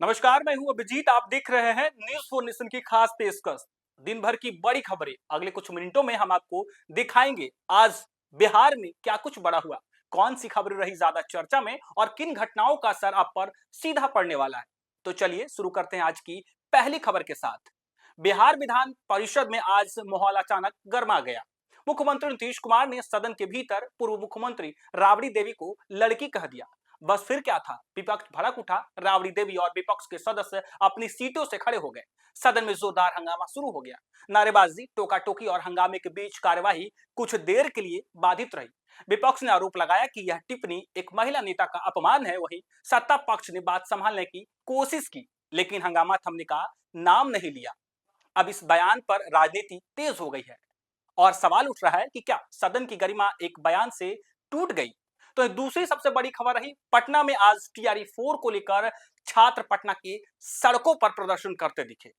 नमस्कार, मैं हूं अभिजीत। आप देख रहे हैं न्यूज फॉर नेशन की खास पेशकश। दिन भर की बड़ी खबरें अगले कुछ मिनटों में हम आपको दिखाएंगे। आज बिहार में क्या कुछ बड़ा हुआ, कौन सी खबरें रही ज्यादा चर्चा में और किन घटनाओं का असर आप पर सीधा पड़ने वाला है। तो चलिए शुरू करते हैं आज की पहली खबर के साथ। बिहार विधान परिषद में आज माहौल अचानक गर्मा गया। मुख्यमंत्री नीतीश कुमार ने सदन के भीतर पूर्व मुख्यमंत्री राबड़ी देवी को लड़की कह दिया। बस फिर क्या था, विपक्ष भड़क उठा। राबड़ी देवी और विपक्ष के सदस्य अपनी सीटों से खड़े हो गए। सदन में जोरदार हंगामा शुरू हो गया। नारेबाजी, टोका टोकी और हंगामे के बीच कार्यवाही कुछ देर के लिए बाधित रही। विपक्ष ने आरोप लगाया कि यह टिप्पणी एक महिला नेता का अपमान है। वहीं सत्ता पक्ष ने बात संभालने की कोशिश की, लेकिन हंगामा थमने का नाम नहीं लिया। अब इस बयान पर राजनीति तेज हो गई है और सवाल उठ रहा है कि क्या सदन की गरिमा एक बयान से टूट गई। तो दूसरी सबसे बड़ी खबर रही, पटना में आज टीआरई 4 को लेकर छात्र पटना की सड़कों पर प्रदर्शन करते दिखे।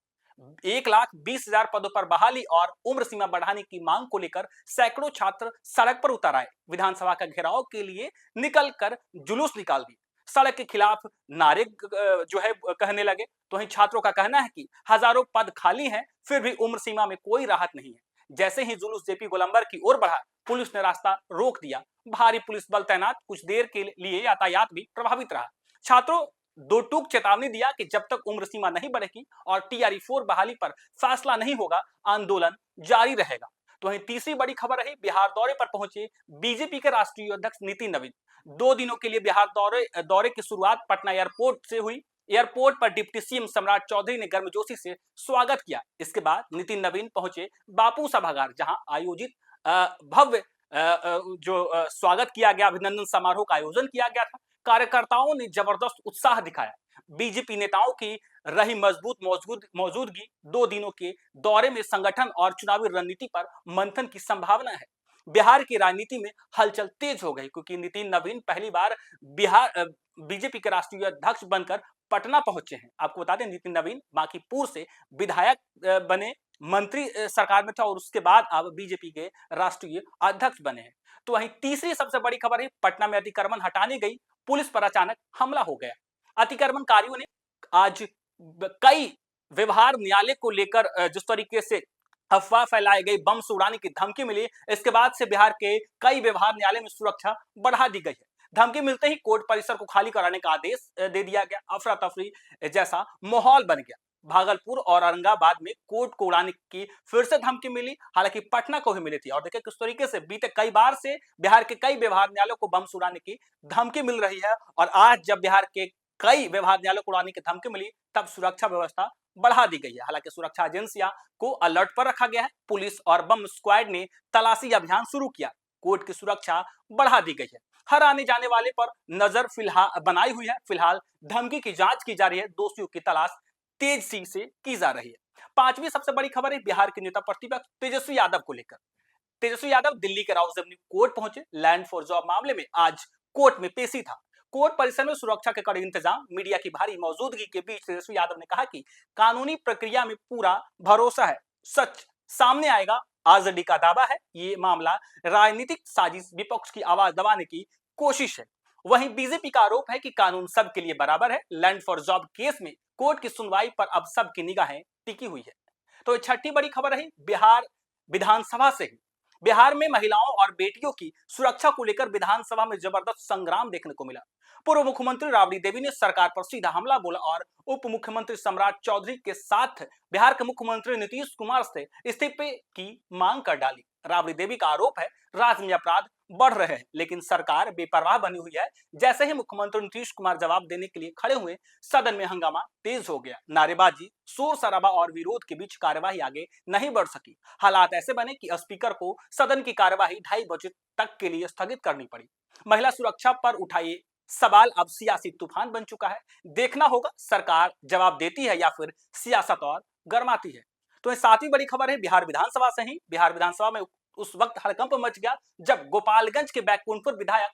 1,20,000 पदों पर बहाली और उम्र सीमा बढ़ाने की मांग को लेकर सैकड़ों छात्र सड़क पर उतर आए। विधानसभा का घेराव के लिए निकलकर जुलूस निकाल दिए। सड़क के खिलाफ नारे जो है कहने लगे। तो वहीं छात्रों का कहना है कि हजारों पद खाली हैं, फिर भी उम्र सीमा में कोई राहत नहीं है। जैसे ही जुलूस जेपी गोलंबर की ओर बढ़ा, पुलिस ने रास्ता रोक दिया। भारी पुलिस बल तैनात, कुछ देर के लिए यातायात भी प्रभावित रहा। छात्रों दो टूक चेतावनी दिया कि जब तक उम्र सीमा नहीं बढ़ेगी और टीआरई 4 बहाली पर फैसला नहीं होगा, आंदोलन जारी रहेगा। तो वहीं तीसरी बड़ी खबर रही, बिहार दौरे पर पहुंचे बीजेपी के राष्ट्रीय अध्यक्ष नितिन नवीन। 2 दिनों के लिए बिहार दौरे की शुरुआत पटना एयरपोर्ट से हुई। एयरपोर्ट पर डिप्टी सीएम सम्राट चौधरी ने गर्मजोशी से स्वागत किया। इसके बाद नितिन नवीन पहुंचे बापू सभागार, जहां आयोजित भव्य स्वागत किया गया, अभिनंदन समारोह का आयोजन किया गया था। कार्यकर्ताओं ने जबरदस्त उत्साह दिखाया। बीजेपी नेताओं की रही मजबूत मौजूदगी। 2 दिनों के दौरे में संगठन और चुनावी रणनीति पर मंथन की संभावना है। बिहार की राजनीति में हलचल तेज हो गई, क्योंकि नितिन नवीन पहली बार बिहार बीजेपी के राष्ट्रीय अध्यक्ष बनकर पटना पहुंचे हैं। आपको बता दें, नितिन नवीन बांकीपुर से विधायक बने, मंत्री सरकार में था और उसके बाद अब बीजेपी के राष्ट्रीय अध्यक्ष बने हैं। तो वहीं तीसरी सबसे बड़ी खबर है, पटना में अतिक्रमण हटाने गई पुलिस पर अचानक हमला हो गया। अतिक्रमणकारियों ने आज कई व्यवहार न्यायालय को लेकर जिस तरीके से अफवाह फैलाई गई, बम से उड़ाने की धमकी मिली, इसके बाद से बिहार के कई व्यवहार न्यायालय में सुरक्षा बढ़ा दी गई है। धमकी मिलते ही कोर्ट परिसर को खाली कराने का आदेश दे दिया गया। अफरा तफरी जैसा माहौल बन गया। भागलपुर और औरंगाबाद में कोर्ट को उड़ाने की फिर से धमकी मिली, हालांकि पटना को भी मिली थी। और देखिए किस तरीके से बीते कई बार से बिहार के कई व्यवहार न्यायालयों को बम से उड़ाने की धमकी मिल रही है। और आज जब बिहार के कई व्यवहार न्यायालयों को उड़ाने की धमकी मिली, तब सुरक्षा व्यवस्था बढ़ा दी गई है। हालांकि सुरक्षा एजेंसियां को अलर्ट पर रखा गया है। पुलिस और बम स्क्वाड ने तलाशी अभियान शुरू किया। कोर्ट की सुरक्षा बढ़ा दी गई है। हर आने जाने वाले पर नजर फिलहाल बनाई हुई है। फिलहाल धमकी की जांच की जा रही है। दोषियों की तलाश तेजी से की जा रही है। पांचवी सबसे बड़ी खबर है, बिहार के नेता प्रतिपक्ष तेजस्वी यादव को लेकर। तेजस्वी यादव दिल्ली के राउज एवेन्यू कोर्ट पहुंचे। लैंड फॉर जॉब मामले में आज कोर्ट में पेशी था। कोर्ट परिसर में सुरक्षा के कड़े इंतजाम, मीडिया की भारी मौजूदगी के बीच तेजस्वी यादव ने कहा कि कानूनी प्रक्रिया में पूरा भरोसा है, सच सामने आएगा। आजादी का दावा है, ये मामला राजनीतिक साजिश, विपक्ष की आवाज दबाने की कोशिश है। वहीं बीजेपी का आरोप है कि कानून सबके लिए बराबर है। लैंड फॉर जॉब केस में कोर्ट की सुनवाई पर अब सबकी निगाहें टिकी हुई है। तो छठी बड़ी खबर है, बिहार विधानसभा से ही। बिहार में महिलाओं और बेटियों की सुरक्षा को लेकर विधानसभा में जबरदस्त संग्राम देखने को मिला। पूर्व मुख्यमंत्री राबड़ी देवी ने सरकार पर सीधा हमला बोला और उप मुख्यमंत्री सम्राट चौधरी के साथ बिहार के मुख्यमंत्री नीतीश कुमार से इस्तीफे की मांग कर डाली। राबड़ी देवी का आरोप है, राज्य में अपराध बढ़ रहे हैं, लेकिन सरकार बेपरवाह बनी हुई है। जैसे ही मुख्यमंत्री नीतीश कुमार जवाब देने के लिए खड़े हुए, सदन में हंगामा तेज हो गया। नारेबाजी, शोर शराबा और विरोध के बीच कार्यवाही आगे नहीं बढ़ सकी। हालात ऐसे बने कि स्पीकर को सदन की कार्यवाही 2:30 बजे तक के लिए स्थगित करनी पड़ी। महिला सुरक्षा पर उठाए सवाल अब सियासी तूफान बन चुका है। देखना होगा सरकार जवाब देती है या फिर सियासत और गर्माती है। तो सातवीं बड़ी खबर है, बिहार विधानसभा से ही। बिहार विधानसभा में उस वक्त हड़कंप मच गया जब गोपालगंज के बैकुंठपुर विधायक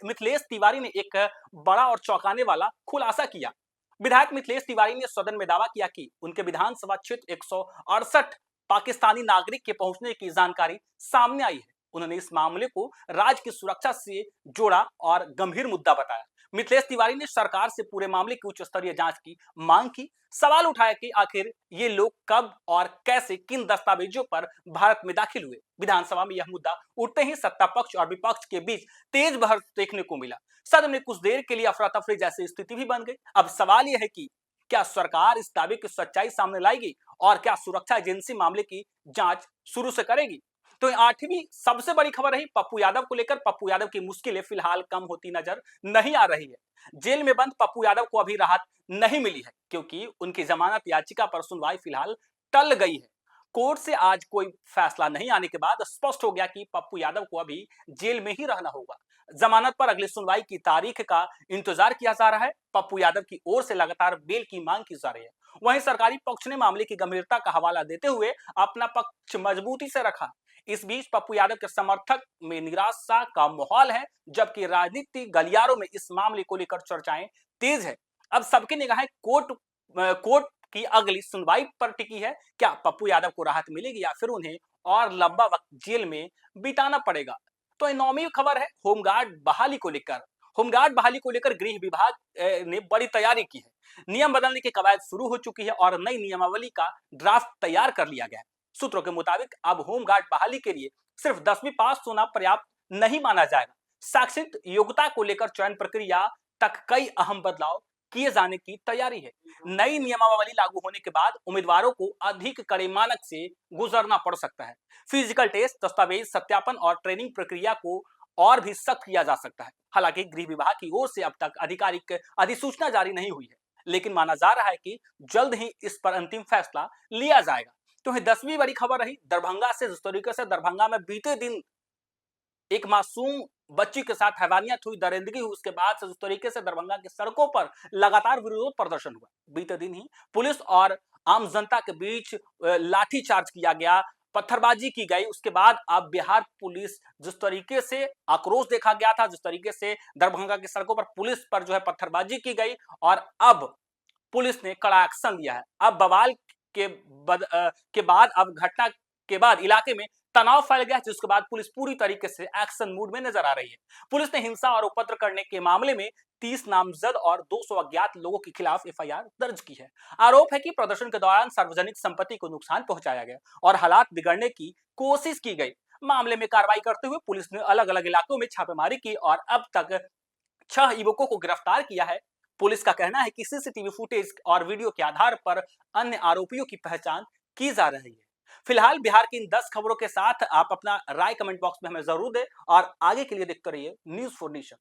मिथिलेश तिवारी ने एक बड़ा और चौंकाने वाला खुलासा किया। विधायक मिथिलेश तिवारी ने सदन में दावा किया कि उनके विधानसभा क्षेत्र 168 पाकिस्तानी नागरिक के पहुंचने की जानकारी सामने आई है। उन्होंने इस मामले को राज्य की सुरक्षा से जोड़ा और गंभीर मुद्दा बताया। मिथिलेश तिवारी ने सरकार से पूरे मामले की उच्च स्तरीय जांच की मांग की। सवाल उठाया कि आखिर ये लोग कब और कैसे किन दस्तावेजों पर भारत में दाखिल हुए। विधानसभा में यह मुद्दा उठते ही सत्ता पक्ष और विपक्ष के बीच तेज बहस देखने को मिला। सदन में कुछ देर के लिए अफरा तफरी जैसी स्थिति भी बन गई। अब सवाल यह है कि क्या सरकार इस दावे की सच्चाई सामने लाएगी और क्या सुरक्षा एजेंसी मामले की जांच शुरू से करेगी। तो आठवीं सबसे बड़ी खबर रही पप्पू यादव को लेकर। पप्पू यादव की मुश्किलें फिलहाल कम होती नजर नहीं आ रही है। जेल में बंद पप्पू यादव को अभी राहत नहीं मिली है क्योंकि उनकी जमानत याचिका पर सुनवाई फिलहाल टल गई है। कोर्ट से आज कोई फैसला नहीं आने के बाद स्पष्ट हो गया कि पप्पू यादव को अभी जेल में ही रहना होगा। जमानत पर अगली सुनवाई की तारीख का इंतजार किया जा रहा है। पप्पू यादव की ओर से लगातार बेल की मांग की जा रही है। वहीं सरकारी पक्ष ने मामले की गंभीरता का हवाला देते हुए अपना पक्ष मजबूती से रखा। इस बीच पप्पू यादव के समर्थक में निराशा का माहौल है, जबकि गलियारों में इस मामले को लेकर चर्चाएं तेज है। अब सबकी निगाहें कोर्ट की अगली सुनवाई पर टिकी है। क्या पप्पू यादव को राहत मिलेगी या फिर उन्हें और लंबा वक्त जेल में बिताना पड़ेगा। तो नौवीं खबर है होमगार्ड बहाली को लेकर। होमगार्ड बहाली को लेकर गृह विभाग ने बड़ी तैयारी की है। नियम बदलने की कवायद शुरू हो चुकी है और नई नियमावली का ड्राफ्ट तैयार कर लिया गया है। सूत्रों के मुताबिक अब होमगार्ड बहाली के लिए सिर्फ 10वीं पास होना पर्याप्त नहीं माना जाएगा। शैक्षिक योग्यता को लेकर चयन प्रक्रिया तक कई अहम बदलाव किए जाने की तैयारी है। नई नियमावली लागू होने के बाद उम्मीदवारों को अधिक कड़े मानक से गुजरना पड़ सकता है। फिजिकल टेस्ट, दस्तावेज सत्यापन और ट्रेनिंग प्रक्रिया को और भी सख्त किया जा सकता है। हालांकि गृह विभाग की ओर से अब तक आधिकारिक अधिसूचना जारी नहीं हुई है, लेकिन माना जा रहा है कि जल्द ही इस पर अंतिम फैसला लिया जाएगा। तो 10वीं बड़ी खबर रही दरभंगा से। जिस तरीके से दरभंगा में बीते दिन एक मासूम बच्ची के साथ हैवानियत हुई, दरिंदगी हुई, उसके बाद से जिस तरीके से दरभंगा की सड़कों पर लगातार विरोध प्रदर्शन हुआ। बीते दिन ही पुलिस और आम जनता के बीच लाठीचार्ज किया गया, पत्थरबाजी की गई। उसके बाद अब बिहार पुलिस जिस तरीके से आक्रोश देखा गया था, जिस तरीके से दरभंगा की सड़कों पर पुलिस पर जो है पत्थरबाजी की गई, और अब पुलिस ने कड़ा एक्शन लिया है। अब बवाल के बाद अब घटना के बाद इलाके में तनाव फैल गया, जिसके बाद पुलिस पूरी तरीके से एक्शन मूड में नजर आ रही है। पुलिस ने हिंसा और उपद्रव करने के मामले में 30 नामजद और 200 अज्ञात लोगों के खिलाफ एफआईआर दर्ज की है। आरोप है कि प्रदर्शन के दौरान सार्वजनिक संपत्ति को नुकसान पहुंचाया गया और हालात बिगड़ने की कोशिश की गई। मामले में कार्रवाई करते हुए पुलिस ने अलग अलग इलाकों में छापेमारी की और अब तक 6 युवकों को गिरफ्तार किया है। पुलिस का कहना है कि सीसीटीवी फुटेज और वीडियो के आधार पर अन्य आरोपियों की पहचान की जा रही है। फिलहाल बिहार की इन 10 खबरों के साथ आप अपना राय कमेंट बॉक्स में हमें जरूर दें और आगे के लिए देखते रहिए न्यूज़4 नेशन।